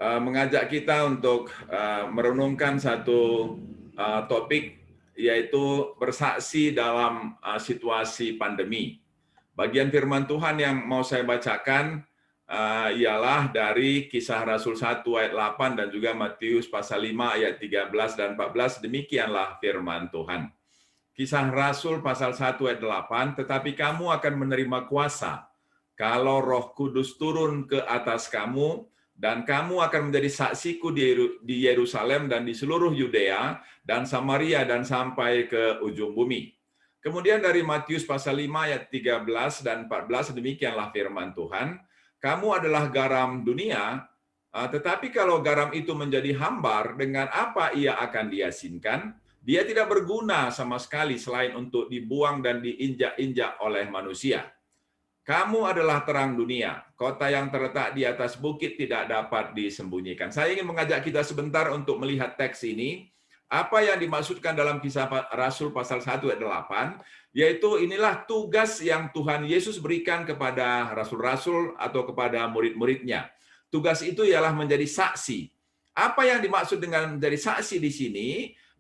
mengajak kita untuk merenungkan satu topik, yaitu bersaksi dalam situasi pandemi. Bagian firman Tuhan yang mau saya bacakan ialah dari Kisah Rasul 1 ayat 8 dan juga Matius pasal 5 ayat 13 dan 14. Demikianlah firman Tuhan. Kisah Rasul pasal 1 ayat 8, tetapi kamu akan menerima kuasa kalau Roh Kudus turun ke atas kamu, dan kamu akan menjadi saksiku di Yerusalem dan di seluruh Yudea dan Samaria dan sampai ke ujung bumi. Kemudian dari Matius pasal 5 ayat 13 dan 14, demikianlah firman Tuhan, kamu adalah garam dunia, tetapi kalau garam itu menjadi hambar, dengan apa ia akan diasinkan? Dia tidak berguna sama sekali selain untuk dibuang dan diinjak-injak oleh manusia. Kamu adalah terang dunia. Kota yang terletak di atas bukit tidak dapat disembunyikan. Saya ingin mengajak kita sebentar untuk melihat teks ini. Apa yang dimaksudkan dalam Kisah Rasul pasal 1 ayat 8, yaitu inilah tugas yang Tuhan Yesus berikan kepada rasul-rasul atau kepada murid-muridnya. Tugas itu ialah menjadi saksi. Apa yang dimaksud dengan menjadi saksi di sini,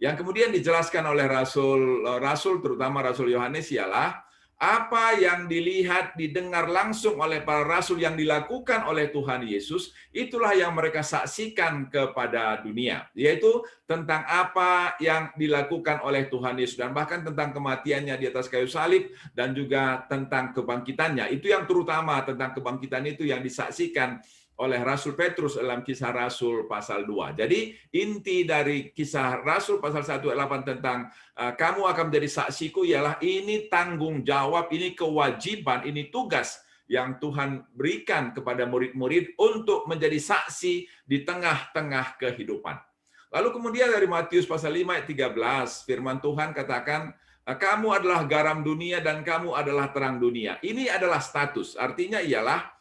yang kemudian dijelaskan oleh rasul terutama Rasul Yohanes ialah apa yang dilihat, didengar langsung oleh para rasul yang dilakukan oleh Tuhan Yesus, itulah yang mereka saksikan kepada dunia. Yaitu tentang apa yang dilakukan oleh Tuhan Yesus, dan bahkan tentang kematiannya di atas kayu salib, dan juga tentang kebangkitannya. Itu yang terutama, tentang kebangkitan itu yang disaksikan oleh Rasul Petrus dalam Kisah Rasul pasal 2. Jadi inti dari Kisah Rasul pasal 1 ayat 8 tentang kamu akan menjadi saksiku ialah ini tanggung jawab, ini kewajiban, ini tugas yang Tuhan berikan kepada murid-murid untuk menjadi saksi di tengah-tengah kehidupan. Lalu kemudian dari Matius pasal 5 ayat 13, firman Tuhan katakan, kamu adalah garam dunia dan kamu adalah terang dunia. Ini adalah status, artinya ialah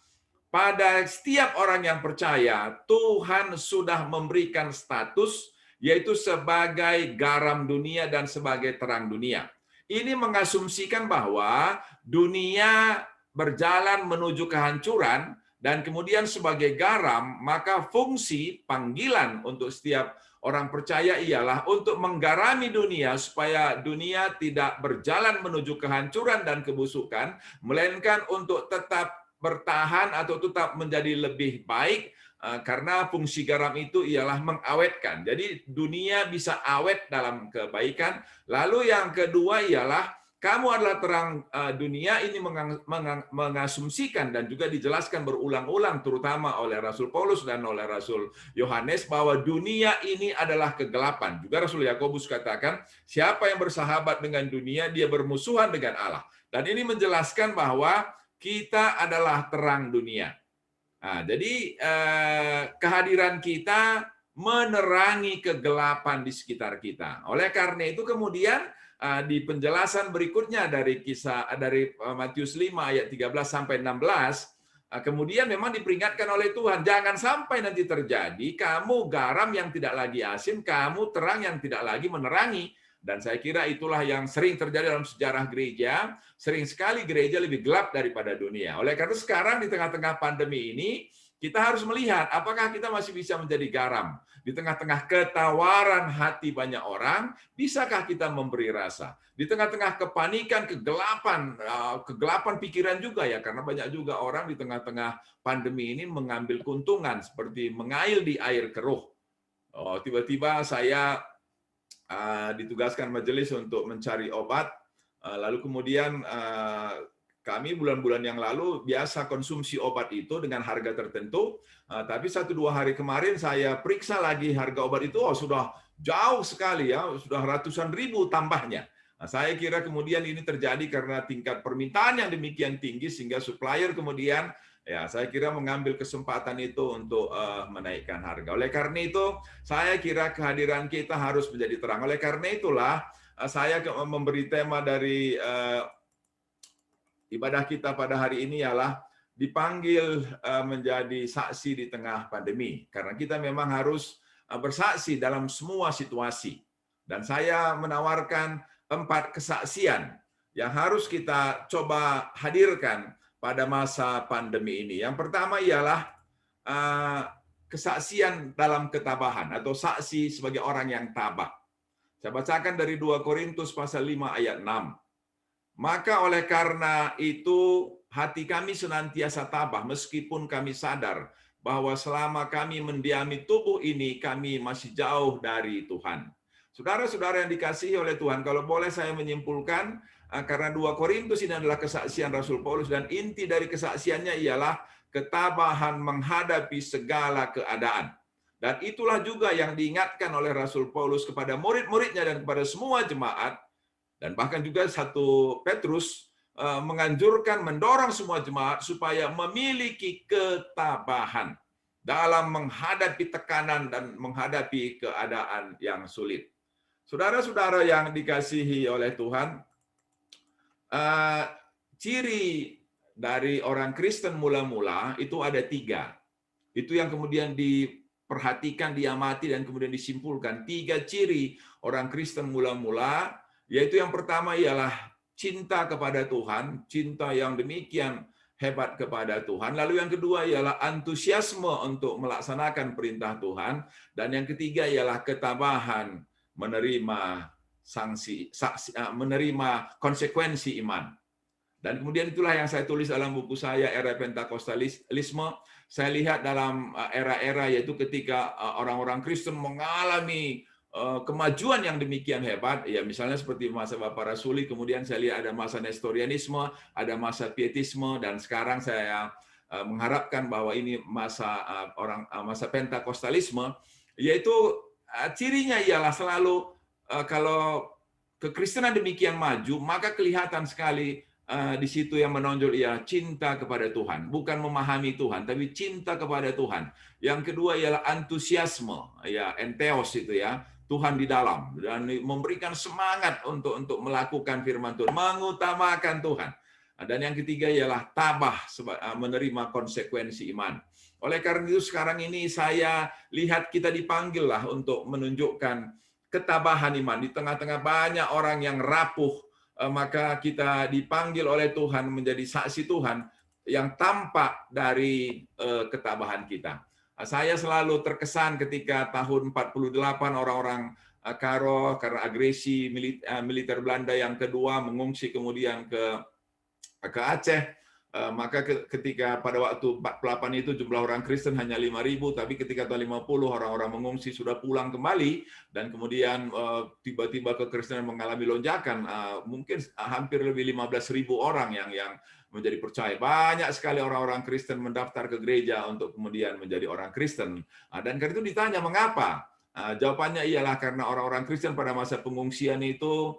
pada setiap orang yang percaya, Tuhan sudah memberikan status, yaitu sebagai garam dunia dan sebagai terang dunia. Ini mengasumsikan bahwa dunia berjalan menuju kehancuran, dan kemudian sebagai garam, maka fungsi panggilan untuk setiap orang percaya ialah untuk menggarami dunia, supaya dunia tidak berjalan menuju kehancuran dan kebusukan, melainkan untuk tetap bertahan atau tetap menjadi lebih baik, karena fungsi garam itu ialah mengawetkan. Jadi dunia bisa awet dalam kebaikan. Lalu yang kedua ialah kamu adalah terang dunia. Ini mengasumsikan dan juga dijelaskan berulang-ulang terutama oleh Rasul Paulus dan oleh Rasul Yohanes bahwa dunia ini adalah kegelapan. Juga Rasul Yakobus katakan, siapa yang bersahabat dengan dunia, dia bermusuhan dengan Allah. Dan ini menjelaskan bahwa kita adalah terang dunia. Nah, jadi kehadiran kita menerangi kegelapan di sekitar kita. Oleh karena itu kemudian di penjelasan berikutnya dari Matius 5 ayat 13 sampai 16, kemudian memang diperingatkan oleh Tuhan, jangan sampai nanti terjadi kamu garam yang tidak lagi asin, kamu terang yang tidak lagi menerangi. Dan saya kira itulah yang sering terjadi dalam sejarah gereja. Sering sekali gereja lebih gelap daripada dunia. Oleh karena sekarang di tengah-tengah pandemi ini, kita harus melihat apakah kita masih bisa menjadi garam. Di tengah-tengah ketawaran hati banyak orang, bisakah kita memberi rasa? Di tengah-tengah kepanikan, kegelapan pikiran juga ya, karena banyak juga orang di tengah-tengah pandemi ini mengambil keuntungan, seperti mengail di air keruh. Tiba-tiba saya ditugaskan majelis untuk mencari obat, lalu kemudian kami bulan-bulan yang lalu biasa konsumsi obat itu dengan harga tertentu, tapi 1-2 hari kemarin saya periksa lagi harga obat itu, sudah jauh sekali ya, sudah ratusan ribu tambahnya. Nah, saya kira kemudian ini terjadi karena tingkat permintaan yang demikian tinggi sehingga supplier kemudian ya saya kira mengambil kesempatan itu untuk menaikkan harga. Oleh karena itu, saya kira kehadiran kita harus menjadi terang. Oleh karena itulah saya memberi tema dari ibadah kita pada hari ini ialah dipanggil menjadi saksi di tengah pandemi. Karena kita memang harus bersaksi dalam semua situasi. Dan saya menawarkan 4 kesaksian yang harus kita coba hadirkan pada masa pandemi ini. Yang pertama ialah kesaksian dalam ketabahan atau saksi sebagai orang yang tabah. Saya bacakan dari 2 Korintus pasal 5 ayat 6. Maka oleh karena itu hati kami senantiasa tabah meskipun kami sadar bahwa selama kami mendiami tubuh ini kami masih jauh dari Tuhan. Saudara-saudara yang dikasihi oleh Tuhan, kalau boleh saya menyimpulkan, karena 2 Korintus ini adalah kesaksian Rasul Paulus dan inti dari kesaksiannya ialah ketabahan menghadapi segala keadaan. Dan itulah juga yang diingatkan oleh Rasul Paulus kepada murid-muridnya dan kepada semua jemaat. Dan bahkan juga 1 Petrus menganjurkan, mendorong semua jemaat supaya memiliki ketabahan dalam menghadapi tekanan dan menghadapi keadaan yang sulit. Saudara-saudara yang dikasihi oleh Tuhan, ciri dari orang Kristen mula-mula itu ada 3. Itu yang kemudian diperhatikan, diamati, dan kemudian disimpulkan. 3 ciri orang Kristen mula-mula, yaitu yang pertama ialah cinta kepada Tuhan, cinta yang demikian hebat kepada Tuhan. Lalu yang kedua ialah antusiasme untuk melaksanakan perintah Tuhan. Dan yang ketiga ialah ketabahan menerima menerima konsekuensi iman. Dan kemudian itulah yang saya tulis dalam buku saya, Era Pentakostalisme. Saya lihat dalam era-era yaitu ketika orang-orang Kristen mengalami kemajuan yang demikian hebat, ya misalnya seperti masa Bapak Rasuli, kemudian saya lihat ada masa Nestorianisme, ada masa Pietisme, dan sekarang saya mengharapkan bahwa ini masa Pentakostalisme, yaitu cirinya ialah selalu kalau kekristenan demikian maju, maka kelihatan sekali di situ yang menonjol ia cinta kepada Tuhan, bukan memahami Tuhan, tapi cinta kepada Tuhan. Yang kedua ialah antusiasme, ya entheos itu ya, Tuhan di dalam, dan memberikan semangat untuk melakukan firman Tuhan, mengutamakan Tuhan. Dan yang ketiga ialah tabah menerima konsekuensi iman. Oleh karena itu sekarang ini saya lihat kita dipanggil lah untuk menunjukkan ketabahan iman di tengah-tengah banyak orang yang rapuh. Maka kita dipanggil oleh Tuhan menjadi saksi Tuhan yang tampak dari ketabahan kita. Saya selalu terkesan ketika tahun 48 orang-orang Karo karena agresi militer Belanda yang kedua mengungsi kemudian ke Aceh. Maka ketika pada waktu 48 itu jumlah orang Kristen hanya 5.000, tapi ketika tahun 50 orang-orang mengungsi sudah pulang kembali, dan kemudian tiba-tiba kekristenan mengalami lonjakan, mungkin hampir lebih 15.000 orang yang menjadi percaya. Banyak sekali orang-orang Kristen mendaftar ke gereja untuk kemudian menjadi orang Kristen. Dan karena itu ditanya mengapa? Jawabannya ialah karena orang-orang Kristen pada masa pengungsian itu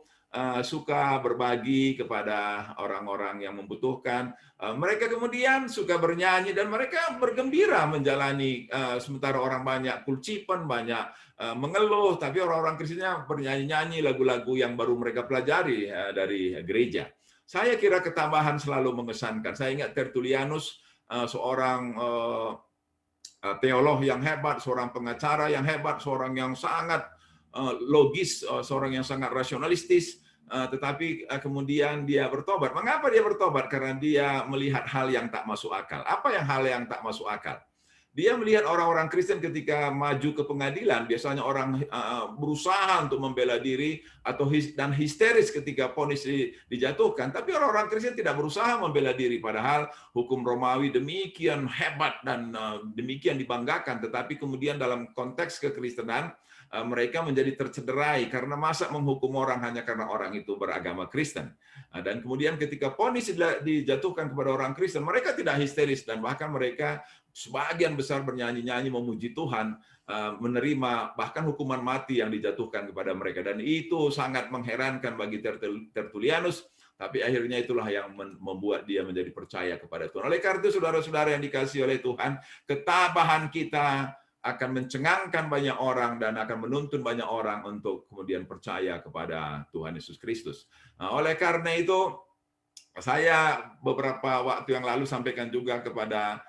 suka berbagi kepada orang-orang yang membutuhkan. Mereka kemudian suka bernyanyi dan mereka bergembira menjalani, sementara orang banyak kulcipan, banyak mengeluh, tapi orang-orang Kristennya bernyanyi-nyanyi lagu-lagu yang baru mereka pelajari dari gereja. Saya kira ketabahan selalu mengesankan. Saya ingat Tertullianus, seorang teolog yang hebat, seorang pengacara yang hebat, seorang yang sangat logis, seorang yang sangat rasionalistis, tetapi kemudian dia bertobat. Mengapa dia bertobat? Karena dia melihat hal yang tak masuk akal. Apa hal yang tak masuk akal? Dia melihat orang-orang Kristen ketika maju ke pengadilan, biasanya orang berusaha untuk membela diri dan histeris ketika vonis dijatuhkan. Tapi orang-orang Kristen tidak berusaha membela diri, padahal hukum Romawi demikian hebat dan demikian dibanggakan. Tetapi kemudian dalam konteks kekristenan, mereka menjadi tercederai karena masa menghukum orang hanya karena orang itu beragama Kristen. Dan kemudian ketika vonis dijatuhkan kepada orang Kristen, mereka tidak histeris dan bahkan mereka sebagian besar bernyanyi-nyanyi memuji Tuhan, menerima bahkan hukuman mati yang dijatuhkan kepada mereka. Dan itu sangat mengherankan bagi Tertullianus, tapi akhirnya itulah yang membuat dia menjadi percaya kepada Tuhan. Oleh karena itu, saudara-saudara yang dikasihi oleh Tuhan, ketabahan kita akan mencengangkan banyak orang dan akan menuntun banyak orang untuk kemudian percaya kepada Tuhan Yesus Kristus. Nah, oleh karena itu, saya beberapa waktu yang lalu sampaikan juga kepada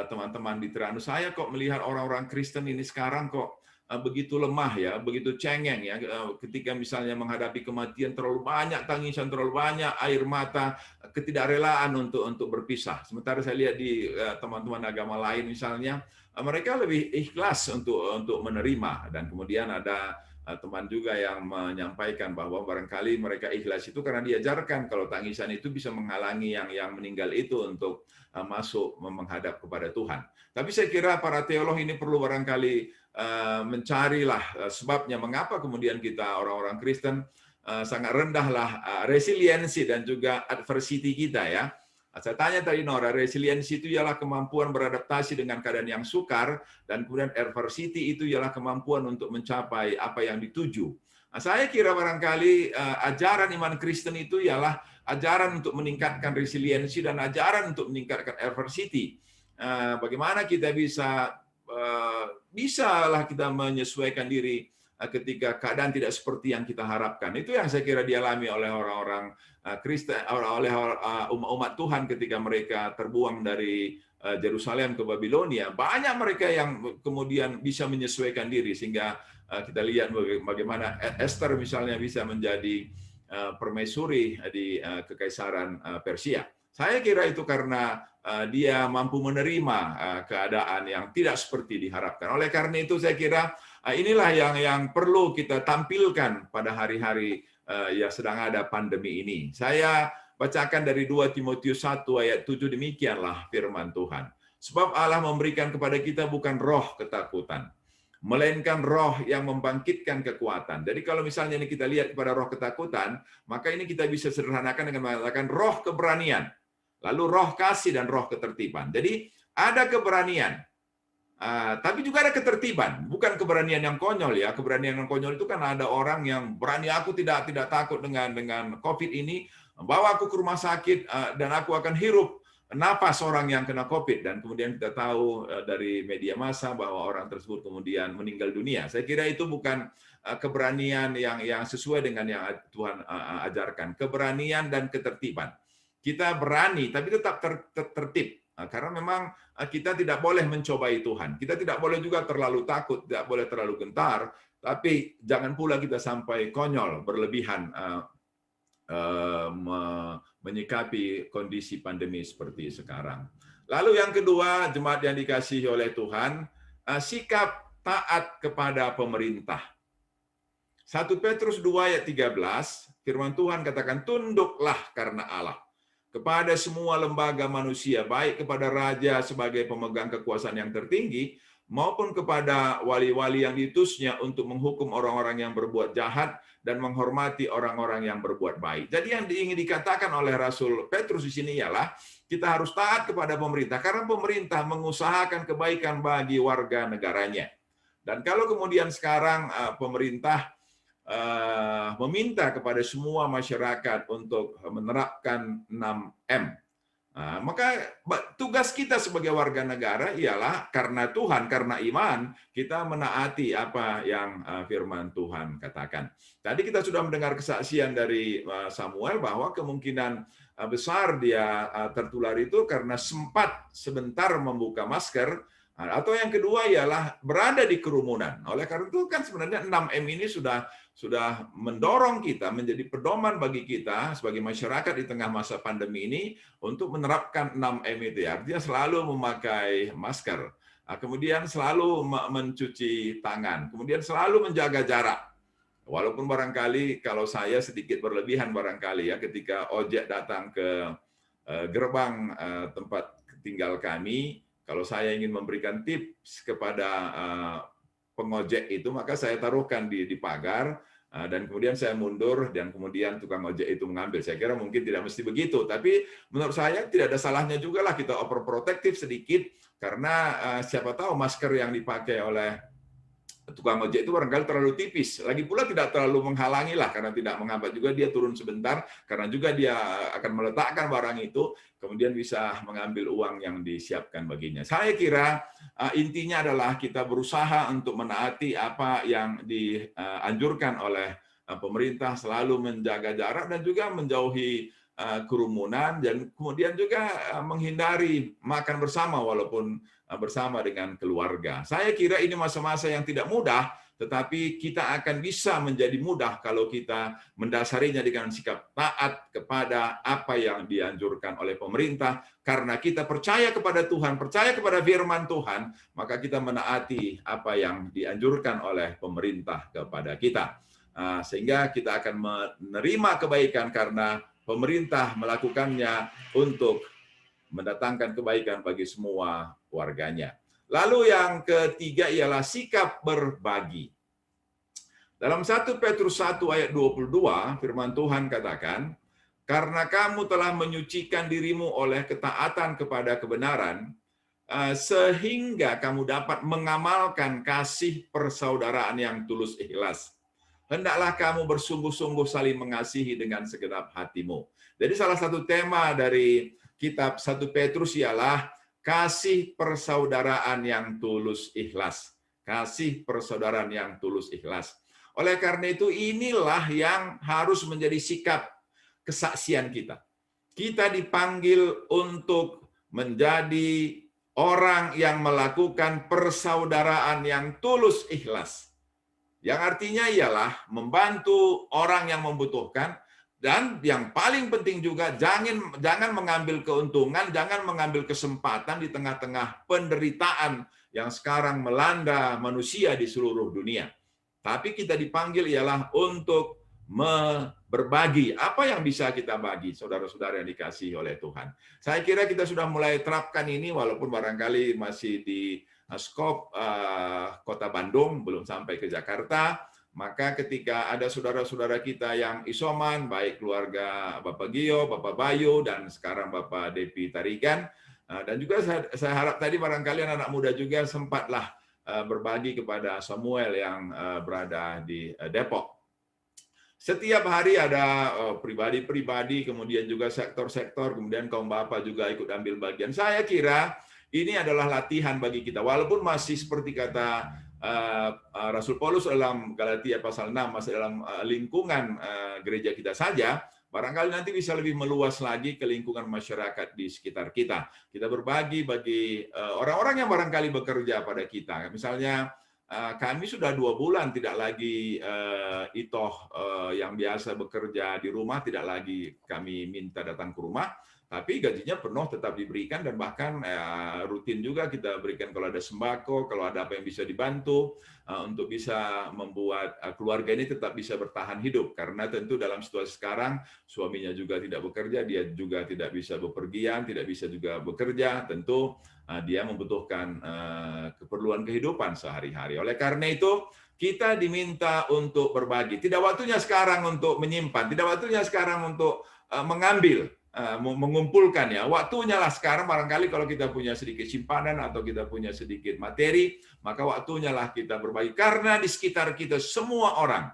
teman-teman di Tiranus, saya kok melihat orang-orang Kristen ini sekarang kok begitu lemah ya, begitu cengeng ya, ketika misalnya menghadapi kematian terlalu banyak tangisan, terlalu banyak air mata, ketidakrelaan untuk berpisah. Sementara saya lihat di teman-teman agama lain misalnya, mereka lebih ikhlas untuk menerima, dan kemudian ada teman juga yang menyampaikan bahwa barangkali mereka ikhlas itu karena diajarkan kalau tangisan itu bisa menghalangi yang meninggal itu untuk masuk menghadap kepada Tuhan. Tapi saya kira para teolog ini perlu barangkali mencarilah sebabnya mengapa kemudian kita orang-orang Kristen sangat rendahlah resiliensi dan juga adversity kita ya. Saya tanya tadi Nora, resiliensi itu ialah kemampuan beradaptasi dengan keadaan yang sukar, dan kemudian adversity itu ialah kemampuan untuk mencapai apa yang dituju. Nah, saya kira barangkali ajaran iman Kristen itu ialah ajaran untuk meningkatkan resiliensi dan ajaran untuk meningkatkan adversity. Bagaimana kita bisalah kita menyesuaikan diri ketika keadaan tidak seperti yang kita harapkan. Itu yang saya kira dialami oleh orang-orang Kristen, oleh umat Tuhan ketika mereka terbuang dari Yerusalem ke Babilonia. Banyak mereka yang kemudian bisa menyesuaikan diri, sehingga kita lihat bagaimana Esther misalnya bisa menjadi permaisuri di kekaisaran Persia. Saya kira itu karena dia mampu menerima keadaan yang tidak seperti diharapkan. Oleh karena itu saya kira inilah yang perlu kita tampilkan pada hari-hari yang sedang ada pandemi ini. Saya bacakan dari 2 Timotius 1 ayat 7, demikianlah firman Tuhan. Sebab Allah memberikan kepada kita bukan roh ketakutan, melainkan roh yang membangkitkan kekuatan. Jadi kalau misalnya ini kita lihat kepada roh ketakutan, maka ini kita bisa sederhanakan dengan mengatakan roh keberanian, lalu roh kasih dan roh ketertiban. Jadi ada keberanian, tapi juga ada ketertiban. Bukan keberanian yang konyol ya. Keberanian yang konyol itu kan ada orang yang berani, aku tidak takut dengan COVID ini, bawa aku ke rumah sakit dan aku akan hirup napas orang yang kena COVID, dan kemudian kita tahu dari media massa bahwa orang tersebut kemudian meninggal dunia. Saya kira itu bukan keberanian yang sesuai dengan yang Tuhan ajarkan. Keberanian dan ketertiban. Kita berani tapi tetap tertib. Karena memang kita tidak boleh mencobai Tuhan. Kita tidak boleh juga terlalu takut, tidak boleh terlalu gentar, tapi jangan pula kita sampai konyol, berlebihan menyikapi kondisi pandemi seperti sekarang. Lalu yang kedua, jemaat yang dikasihi oleh Tuhan, sikap taat kepada pemerintah. 1 Petrus 2 ayat 13, firman Tuhan katakan, tunduklah karena Allah kepada semua lembaga manusia, baik kepada raja sebagai pemegang kekuasaan yang tertinggi, maupun kepada wali-wali yang diutusnya untuk menghukum orang-orang yang berbuat jahat dan menghormati orang-orang yang berbuat baik. Jadi yang ingin dikatakan oleh Rasul Petrus di sini ialah kita harus taat kepada pemerintah, karena pemerintah mengusahakan kebaikan bagi warga negaranya. Dan kalau kemudian sekarang pemerintah meminta kepada semua masyarakat untuk menerapkan 6M. Maka tugas kita sebagai warga negara ialah karena Tuhan, karena iman, kita menaati apa yang firman Tuhan katakan. Tadi kita sudah mendengar kesaksian dari Samuel bahwa kemungkinan besar dia tertular itu karena sempat sebentar membuka masker, atau yang kedua ialah berada di kerumunan. Oleh karena itu kan sebenarnya 6M ini sudah mendorong kita menjadi pedoman bagi kita sebagai masyarakat di tengah masa pandemi ini untuk menerapkan 6M itu ya. Artinya selalu memakai masker, kemudian selalu mencuci tangan, kemudian selalu menjaga jarak. Walaupun barangkali kalau saya sedikit berlebihan barangkali ya, ketika ojek datang ke gerbang tempat tinggal kami, kalau saya ingin memberikan tips kepada pengojek itu, maka saya taruhkan di pagar, dan kemudian saya mundur, dan kemudian tukang ojek itu mengambil. Saya kira mungkin tidak mesti begitu, tapi menurut saya tidak ada salahnya juga lah kita overprotective sedikit, karena siapa tahu masker yang dipakai oleh tukang ojek itu barangkali terlalu tipis. Lagi pula tidak terlalu menghalangi lah, karena tidak menghambat juga, dia turun sebentar, karena juga dia akan meletakkan barang itu, kemudian bisa mengambil uang yang disiapkan baginya. Saya kira intinya adalah kita berusaha untuk menaati apa yang dianjurkan oleh pemerintah, selalu menjaga jarak dan juga menjauhi kerumunan, dan kemudian juga menghindari makan bersama walaupun bersama dengan keluarga. Saya kira ini masa-masa yang tidak mudah, tetapi kita akan bisa menjadi mudah kalau kita mendasarinya dengan sikap taat kepada apa yang dianjurkan oleh pemerintah. Karena kita percaya kepada Tuhan, percaya kepada firman Tuhan, maka kita menaati apa yang dianjurkan oleh pemerintah kepada kita. Sehingga kita akan menerima kebaikan karena pemerintah melakukannya untuk mendatangkan kebaikan bagi semua warganya. Lalu yang ketiga ialah sikap berbagi. Dalam 1 Petrus 1 ayat 22, firman Tuhan katakan, "Karena kamu telah menyucikan dirimu oleh ketaatan kepada kebenaran, sehingga kamu dapat mengamalkan kasih persaudaraan yang tulus ikhlas. Hendaklah kamu bersungguh-sungguh saling mengasihi dengan segenap hatimu." Jadi salah satu tema dari kitab 1 Petrus ialah kasih persaudaraan yang tulus ikhlas. Kasih persaudaraan yang tulus ikhlas. Oleh karena itu inilah yang harus menjadi sikap kesaksian kita. Kita dipanggil untuk menjadi orang yang melakukan persaudaraan yang tulus ikhlas. Yang artinya ialah membantu orang yang membutuhkan, dan yang paling penting juga jangan mengambil keuntungan, jangan mengambil kesempatan di tengah-tengah penderitaan yang sekarang melanda manusia di seluruh dunia. Tapi kita dipanggil ialah untuk berbagi. Apa yang bisa kita bagi, saudara-saudara yang dikasihi oleh Tuhan? Saya kira kita sudah mulai terapkan ini, walaupun barangkali masih di skop Kota Bandung, belum sampai ke Jakarta. Maka ketika ada saudara-saudara kita yang isoman, baik keluarga Bapak Gio, Bapak Bayu, dan sekarang Bapak Depi Tarigan, dan juga saya harap tadi barangkali anak-anak muda juga sempatlah berbagi kepada Samuel yang berada di Depok. Setiap hari ada pribadi-pribadi, kemudian juga sektor-sektor, kemudian kaum bapak juga ikut ambil bagian. Saya kira ini adalah latihan bagi kita, walaupun masih seperti kata Rasul Paulus dalam Galatia pasal 6, masih dalam lingkungan gereja kita saja, barangkali nanti bisa lebih meluas lagi ke lingkungan masyarakat di sekitar kita. Kita berbagi bagi orang-orang yang barangkali bekerja pada kita. Misalnya kami sudah 2 bulan tidak lagi yang biasa bekerja di rumah, tidak lagi kami minta datang ke rumah, tapi gajinya penuh tetap diberikan, dan bahkan rutin juga kita berikan kalau ada sembako, kalau ada apa yang bisa dibantu untuk bisa membuat keluarga ini tetap bisa bertahan hidup. Karena tentu dalam situasi sekarang suaminya juga tidak bekerja, dia juga tidak bisa bepergian, tidak bisa juga bekerja, tentu dia membutuhkan keperluan kehidupan sehari-hari. Oleh karena itu kita diminta untuk berbagi. Tidak waktunya sekarang untuk menyimpan, tidak waktunya sekarang untuk mengambil, mengumpulkan ya. Waktunya lah sekarang, barangkali kalau kita punya sedikit simpanan atau kita punya sedikit materi, maka waktunya lah kita berbagi. Karena di sekitar kita semua orang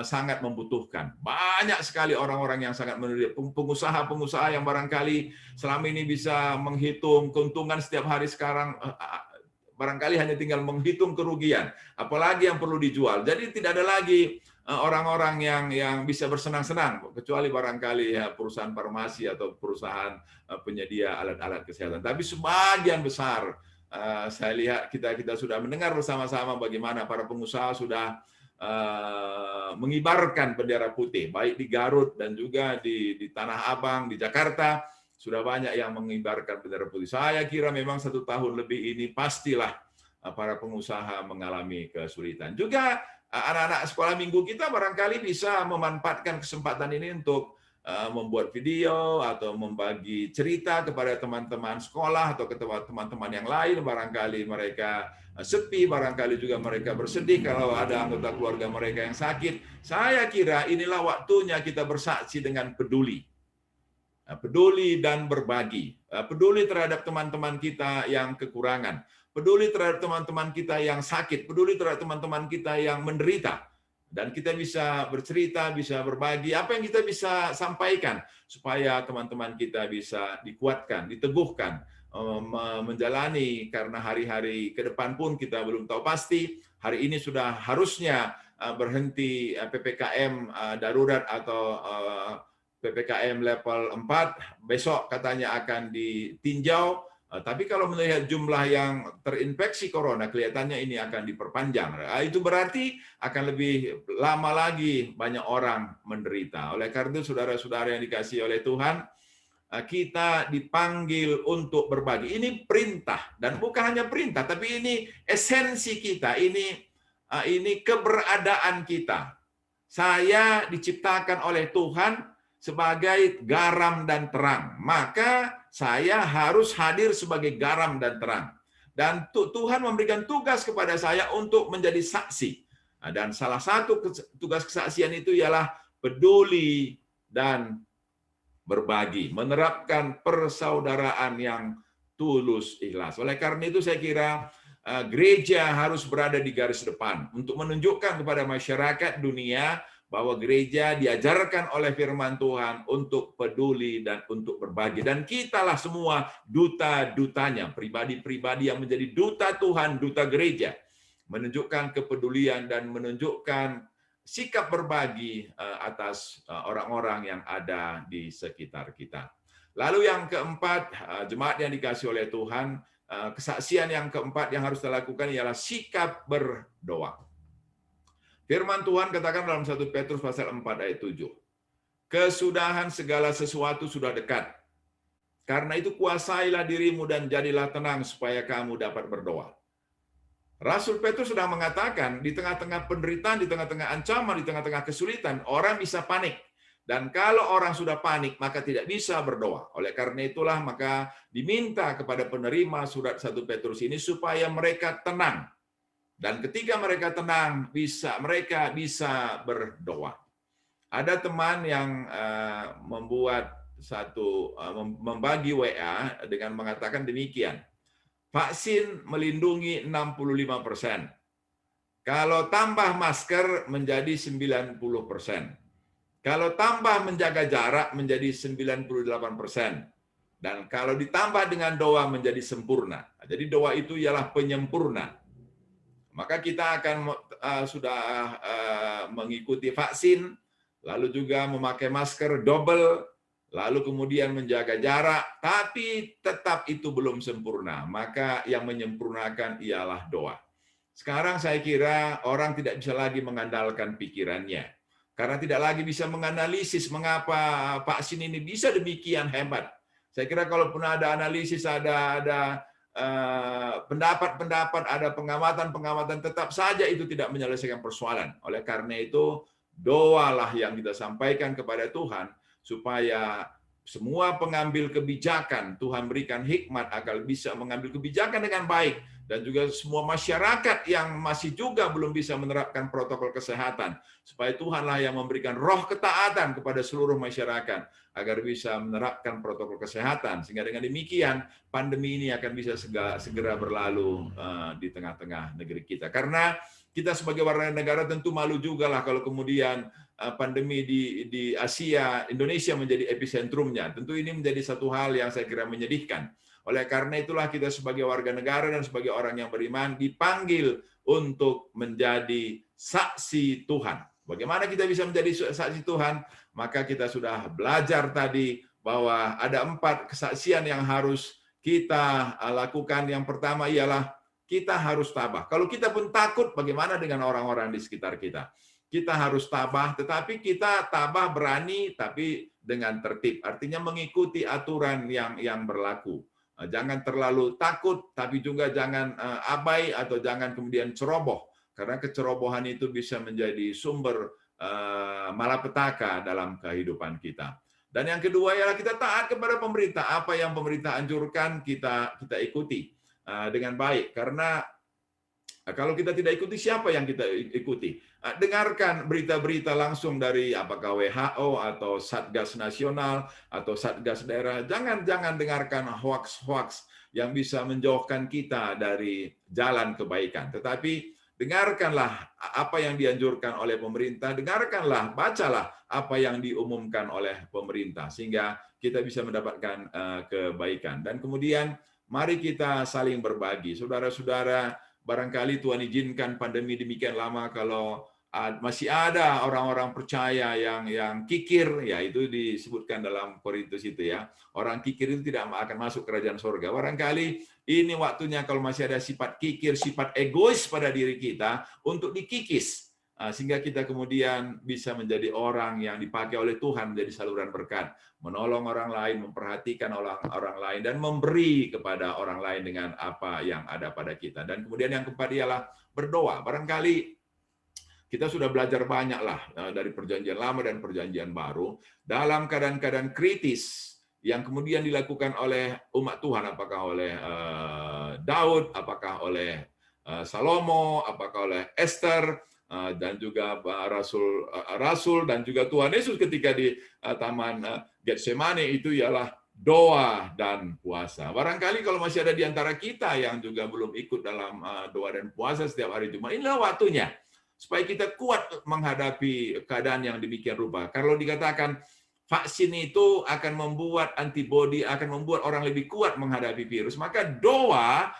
sangat membutuhkan. Banyak sekali orang-orang yang sangat menderita. Pengusaha-pengusaha yang barangkali selama ini bisa menghitung keuntungan setiap hari, sekarang barangkali hanya tinggal menghitung kerugian. Apalagi yang perlu dijual. Jadi tidak ada lagi orang-orang yang bisa bersenang-senang, kecuali barangkali ya, perusahaan farmasi atau perusahaan penyedia alat-alat kesehatan. Tapi sebagian besar saya lihat kita sudah mendengar bersama-sama bagaimana para pengusaha sudah mengibarkan bendera putih, baik di Garut dan juga di Tanah Abang, di Jakarta, sudah banyak yang mengibarkan bendera putih. Saya kira memang 1 tahun lebih ini pastilah para pengusaha mengalami kesulitan. Juga anak-anak sekolah minggu kita barangkali bisa memanfaatkan kesempatan ini untuk membuat video atau membagi cerita kepada teman-teman sekolah atau ke teman-teman yang lain. Barangkali mereka sepi, barangkali juga mereka bersedih kalau ada anggota keluarga mereka yang sakit. Saya kira inilah waktunya kita bersaksi dengan peduli. Peduli dan berbagi. Peduli terhadap teman-teman kita yang kekurangan. Peduli terhadap teman-teman kita yang sakit, peduli terhadap teman-teman kita yang menderita. Dan kita bisa bercerita, bisa berbagi, apa yang kita bisa sampaikan, supaya teman-teman kita bisa dikuatkan, diteguhkan, menjalani, karena hari-hari ke depan pun kita belum tahu pasti. Hari ini sudah harusnya berhenti PPKM darurat atau PPKM level 4, besok katanya akan ditinjau. Tapi kalau melihat jumlah yang terinfeksi corona, kelihatannya ini akan diperpanjang. Itu berarti akan lebih lama lagi banyak orang menderita. Oleh karena itu, saudara-saudara yang dikasihi oleh Tuhan, kita dipanggil untuk berbagi. Ini perintah, dan bukan hanya perintah, tapi ini esensi kita, ini keberadaan kita. Saya diciptakan oleh Tuhan sebagai garam dan terang. Maka saya harus hadir sebagai garam dan terang. Dan Tuhan memberikan tugas kepada saya untuk menjadi saksi. Dan salah satu tugas kesaksian itu ialah peduli dan berbagi, menerapkan persaudaraan yang tulus ikhlas. Oleh karena itu saya kira gereja harus berada di garis depan untuk menunjukkan kepada masyarakat dunia bahwa gereja diajarkan oleh firman Tuhan untuk peduli dan untuk berbagi. Dan kitalah semua duta-dutanya, pribadi-pribadi yang menjadi duta Tuhan, duta gereja, menunjukkan kepedulian dan menunjukkan sikap berbagi atas orang-orang yang ada di sekitar kita. Lalu yang keempat, jemaat yang dikasihi oleh Tuhan, kesaksian yang keempat yang harus kita lakukan ialah sikap berdoa. Firman Tuhan katakan dalam 1 Petrus pasal 4 ayat 7. Kesudahan segala sesuatu sudah dekat. Karena itu kuasailah dirimu dan jadilah tenang supaya kamu dapat berdoa. Rasul Petrus sedang mengatakan di tengah-tengah penderitaan, di tengah-tengah ancaman, di tengah-tengah kesulitan, orang bisa panik. Dan kalau orang sudah panik, maka tidak bisa berdoa. Oleh karena itulah maka diminta kepada penerima surat 1 Petrus ini supaya mereka tenang. Dan ketika mereka tenang, mereka bisa berdoa. Ada teman yang membagi WA dengan mengatakan demikian. Vaksin melindungi 65%. Kalau tambah masker menjadi 90%. Kalau tambah menjaga jarak menjadi 98%. Dan kalau ditambah dengan doa menjadi sempurna. Jadi doa itu ialah penyempurna. Maka kita akan sudah mengikuti vaksin, lalu juga memakai masker double, lalu kemudian menjaga jarak, tapi tetap itu belum sempurna. Maka yang menyempurnakan ialah doa. Sekarang saya kira orang tidak bisa lagi mengandalkan pikirannya. Karena tidak lagi bisa menganalisis mengapa vaksin ini bisa demikian hebat. Saya kira kalaupun ada analisis, ada pendapat-pendapat, ada pengamatan-pengamatan, tetap saja itu tidak menyelesaikan persoalan. Oleh karena itu, doalah yang kita sampaikan kepada Tuhan, supaya semua pengambil kebijakan, Tuhan berikan hikmat agar bisa mengambil kebijakan dengan baik, dan juga semua masyarakat yang masih juga belum bisa menerapkan protokol kesehatan, supaya Tuhanlah yang memberikan roh ketaatan kepada seluruh masyarakat, agar bisa menerapkan protokol kesehatan, sehingga dengan demikian pandemi ini akan bisa segera berlalu di tengah-tengah negeri kita. Karena kita sebagai warga negara tentu malu juga lah kalau kemudian pandemi di Asia, Indonesia menjadi episentrumnya. Tentu ini menjadi satu hal yang saya kira menyedihkan. Oleh karena itulah kita sebagai warga negara dan sebagai orang yang beriman dipanggil untuk menjadi saksi Tuhan. Bagaimana kita bisa menjadi saksi Tuhan? Maka kita sudah belajar tadi bahwa ada 4 kesaksian yang harus kita lakukan. Yang pertama ialah kita harus tabah. Kalau kita pun takut, bagaimana dengan orang-orang di sekitar kita? Kita harus tabah, tetapi kita tabah berani, tapi dengan tertib. Artinya mengikuti aturan yang berlaku. Jangan terlalu takut, tapi juga jangan abai atau jangan kemudian ceroboh. Karena kecerobohan itu bisa menjadi sumber malapetaka dalam kehidupan kita. Dan yang kedua ialah kita taat kepada pemerintah. Apa yang pemerintah anjurkan kita ikuti dengan baik. Karena kalau kita tidak ikuti, siapa yang kita ikuti? Dengarkan berita-berita langsung dari apakah WHO atau Satgas Nasional atau Satgas Daerah. Jangan dengarkan hoax-hoax yang bisa menjauhkan kita dari jalan kebaikan. Tetapi dengarkanlah apa yang dianjurkan oleh pemerintah, dengarkanlah, bacalah apa yang diumumkan oleh pemerintah, sehingga kita bisa mendapatkan kebaikan. Dan kemudian mari kita saling berbagi. Saudara-saudara, barangkali Tuhan izinkan pandemi demikian lama, kalau masih ada orang-orang percaya yang kikir, ya itu disebutkan dalam Korintus itu ya. Orang kikir itu tidak akan masuk kerajaan surga. Barangkali ini waktunya kalau masih ada sifat kikir, sifat egois pada diri kita untuk dikikis. Sehingga kita kemudian bisa menjadi orang yang dipakai oleh Tuhan menjadi saluran berkat, menolong orang lain, memperhatikan orang lain, dan memberi kepada orang lain dengan apa yang ada pada kita. Dan kemudian yang keempat ialah berdoa. Barangkali kita sudah belajar banyak lah dari perjanjian lama dan perjanjian baru dalam keadaan-keadaan kritis yang kemudian dilakukan oleh umat Tuhan, apakah oleh Daud, apakah oleh Salomo, apakah oleh Esther, dan juga Rasul dan juga Tuhan Yesus ketika di Taman Getsemani itu ialah doa dan puasa. Barangkali kalau masih ada di antara kita yang juga belum ikut dalam doa dan puasa setiap hari Jumat, inilah waktunya supaya kita kuat menghadapi keadaan yang demikian rupa. Kalau dikatakan vaksin itu akan membuat antibodi, akan membuat orang lebih kuat menghadapi virus, maka doa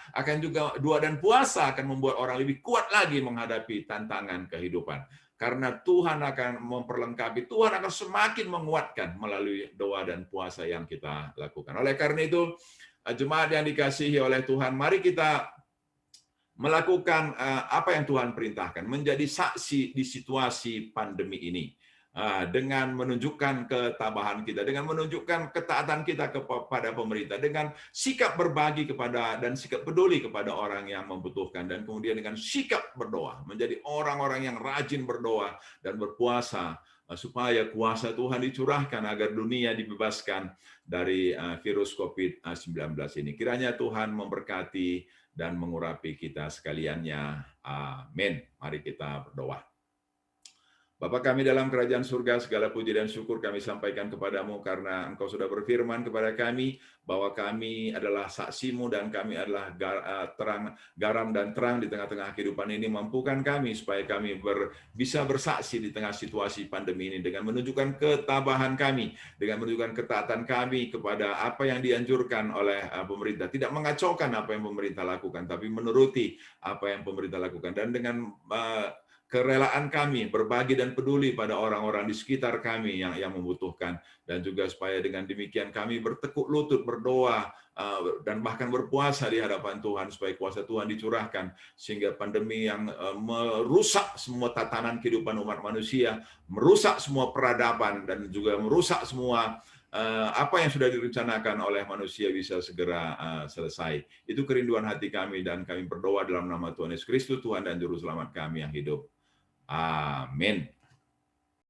dan puasa akan membuat orang lebih kuat lagi menghadapi tantangan kehidupan. Karena Tuhan akan memperlengkapi, Tuhan akan semakin menguatkan melalui doa dan puasa yang kita lakukan. Oleh karena itu, jemaat yang dikasihi oleh Tuhan, mari kita melakukan apa yang Tuhan perintahkan, menjadi saksi di situasi pandemi ini. Dengan menunjukkan ketabahan kita, dengan menunjukkan ketaatan kita kepada pemerintah, dengan sikap berbagi kepada dan sikap peduli kepada orang yang membutuhkan, dan kemudian dengan sikap berdoa, menjadi orang-orang yang rajin berdoa dan berpuasa, supaya kuasa Tuhan dicurahkan agar dunia dibebaskan dari virus COVID-19 ini. Kiranya Tuhan memberkati dan mengurapi kita sekaliannya. Amin. Mari kita berdoa. Bapa kami dalam kerajaan surga, segala puji dan syukur kami sampaikan kepadamu karena Engkau sudah berfirman kepada kami bahwa kami adalah saksi-Mu dan kami adalah garam dan terang di tengah-tengah kehidupan ini. Mampukan kami supaya kami bisa bersaksi di tengah situasi pandemi ini dengan menunjukkan ketabahan kami, dengan menunjukkan ketaatan kami kepada apa yang dianjurkan oleh pemerintah. Tidak mengacaukan apa yang pemerintah lakukan, tapi menuruti apa yang pemerintah lakukan. Dan dengan kerelaan kami berbagi dan peduli pada orang-orang di sekitar kami yang membutuhkan, dan juga supaya dengan demikian kami bertekuk lutut berdoa dan bahkan berpuasa di hadapan Tuhan supaya kuasa Tuhan dicurahkan sehingga pandemi yang merusak semua tatanan kehidupan umat manusia, merusak semua peradaban, dan juga merusak semua apa yang sudah direncanakan oleh manusia bisa segera selesai. Itu kerinduan hati kami, dan kami berdoa dalam nama Tuhan Yesus Kristus, Tuhan dan Juru Selamat kami yang hidup. Amin.